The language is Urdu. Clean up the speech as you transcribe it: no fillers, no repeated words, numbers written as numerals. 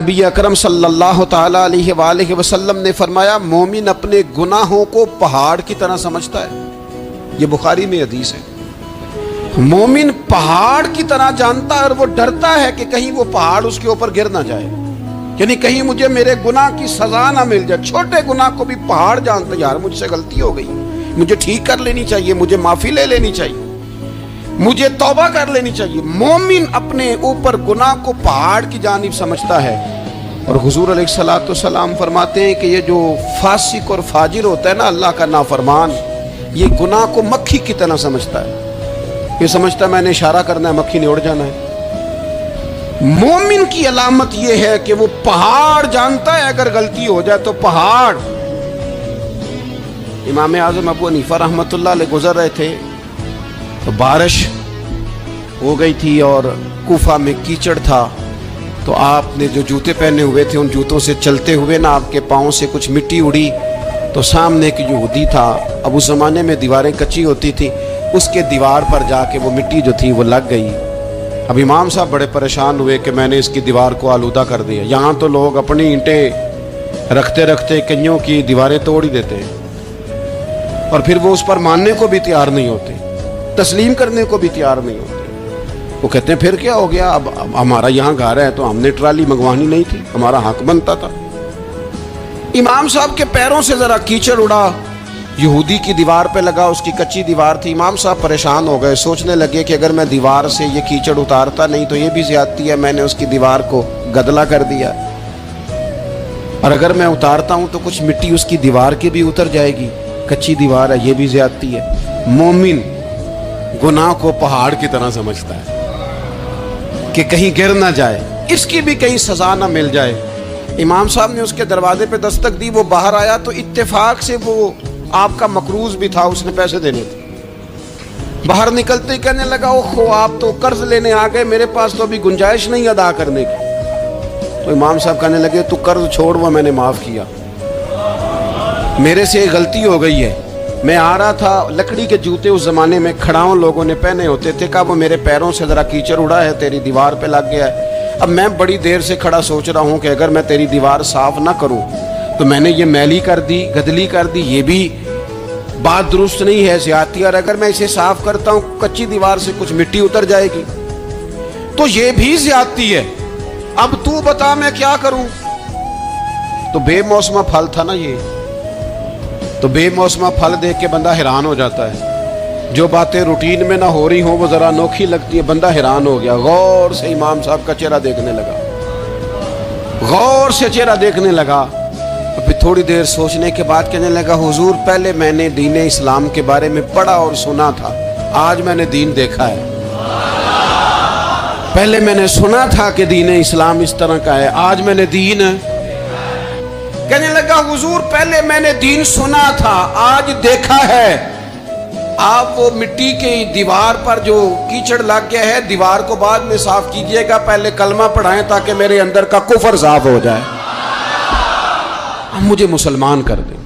نبی اکرم صلی اللہ تعالی علیہ وآلہ وسلم نے فرمایا مومن اپنے گناہوں کو پہاڑ کی طرح سمجھتا ہے. یہ بخاری میں حدیث ہے. مومن پہاڑ کی طرح جانتا ہے اور وہ ڈرتا ہے کہ کہیں وہ پہاڑ اس کے اوپر گر نہ جائے، یعنی کہیں مجھے میرے گناہ کی سزا نہ مل جائے. چھوٹے گناہ کو بھی پہاڑ جانتا ہے، یار مجھ سے غلطی ہو گئی، مجھے ٹھیک کر لینی چاہیے، مجھے معافی لے لینی چاہیے، مجھے توبہ کر لینی چاہیے. مومن اپنے اوپر گناہ کو پہاڑ کی جانب سمجھتا ہے. اور حضور علیہ الصلوۃ والسلام فرماتے ہیں کہ یہ جو فاسق اور فاجر ہوتا ہے نا، اللہ کا نافرمان، یہ گناہ کو مکھی کی طرح سمجھتا ہے. یہ سمجھتا ہے میں نے اشارہ کرنا ہے، مکھی نے اڑ جانا ہے. مومن کی علامت یہ ہے کہ وہ پہاڑ جانتا ہے، اگر غلطی ہو جائے تو پہاڑ. امام اعظم ابو حنیفہ رحمۃ اللہ علیہ گزر رہے تھے تو بارش ہو گئی تھی اور کوفہ میں کیچڑ تھا، تو آپ نے جو جوتے پہنے ہوئے تھے ان جوتوں سے چلتے ہوئے نا آپ کے پاؤں سے کچھ مٹی اڑی، تو سامنے کی جو یہودی تھا، اب اس زمانے میں دیواریں کچی ہوتی تھی، اس کے دیوار پر جا کے وہ مٹی جو تھی وہ لگ گئی. اب امام صاحب بڑے پریشان ہوئے کہ میں نے اس کی دیوار کو آلودہ کر دیا. یہاں تو لوگ اپنی اینٹیں رکھتے رکھتے کئیوں کی دیواریں توڑ ہی دیتے ہیں، اور پھر وہ اس پر ماننے کو بھی تیار نہیں ہوتے، تسلیم کرنے کو بھی تیار نہیں ہوتے. وہ کہتے ہیں پھر کیا ہو گیا، اب ہمارا یہاں گھر ہے تو ہم نے ٹرالی منگوانی نہیں تھی، ہمارا حق بنتا تھا. امام صاحب کے پیروں سے ذرا کیچڑ اڑا، یہودی کی دیوار پہ لگا، اس کی کچی دیوار تھی. امام صاحب پریشان ہو گئے، سوچنے لگے کہ اگر میں دیوار سے یہ کیچڑ اتارتا نہیں تو یہ بھی زیادتی ہے، میں نے اس کی دیوار کو گدلا کر دیا، اور اگر میں اتارتا ہوں تو کچھ مٹی اس کی دیوار کی بھی اتر جائے گی، کچی دیوار ہے، یہ بھی زیادتی ہے. مومن گناہ کو پہاڑ کی طرح سمجھتا ہے کہ کہیں گر نہ جائے، اس کی بھی کہیں سزا نہ مل جائے. امام صاحب نے اس کے دروازے پہ دستک دی، وہ باہر آیا تو اتفاق سے وہ آپ کا مقروض بھی تھا، اس نے پیسے دینے تھے. باہر نکلتے ہی کہنے لگا اوہو آپ تو قرض لینے آ گئے، میرے پاس تو ابھی گنجائش نہیں ادا کرنے کی. تو امام صاحب کہنے لگے تو قرض چھوڑ، وہ میں نے معاف کیا، میرے سے غلطی ہو گئی ہے. میں آ رہا تھا، لکڑی کے جوتے اس زمانے میں کھڑاؤں لوگوں نے پہنے ہوتے تھے، کہا وہ میرے پیروں سے ذرا کیچڑ اڑا ہے، تیری دیوار پہ لگ گیا ہے. اب میں بڑی دیر سے کھڑا سوچ رہا ہوں کہ اگر میں تیری دیوار صاف نہ کروں تو میں نے یہ میلی کر دی، گدلی کر دی، یہ بھی بات درست نہیں ہے، زیادتی. اور اگر میں اسے صاف کرتا ہوں کچی دیوار سے کچھ مٹی اتر جائے گی تو یہ بھی زیادتی ہے. اب تو بتا میں کیا کروں. تو بے موسمہ پھل تھا نا یہ، تو بے موسمہ پھل دیکھ کے بندہ حیران ہو جاتا ہے. جو باتیں روٹین میں نہ ہو رہی ہوں وہ ذرا انوکھی لگتی ہے، بندہ حیران ہو گیا. غور سے امام صاحب کا چہرہ دیکھنے لگا، غور سے چہرہ دیکھنے لگا. پھر تھوڑی دیر سوچنے کے بعد کہنے لگا حضور پہلے میں نے دین اسلام کے بارے میں پڑھا اور سنا تھا، آج میں نے دین دیکھا ہے. پہلے میں نے سنا تھا کہ دین اسلام اس طرح کا ہے، آج میں نے دین. کہنے لگا حضور پہلے میں نے دین سنا تھا، آج دیکھا ہے. آپ وہ مٹی کی دیوار پر جو کیچڑ لگ گیا ہے، دیوار کو بعد میں صاف کیجئے گا، پہلے کلمہ پڑھائیں تاکہ میرے اندر کا کفر صاف ہو جائے، مجھے مسلمان کر دیں.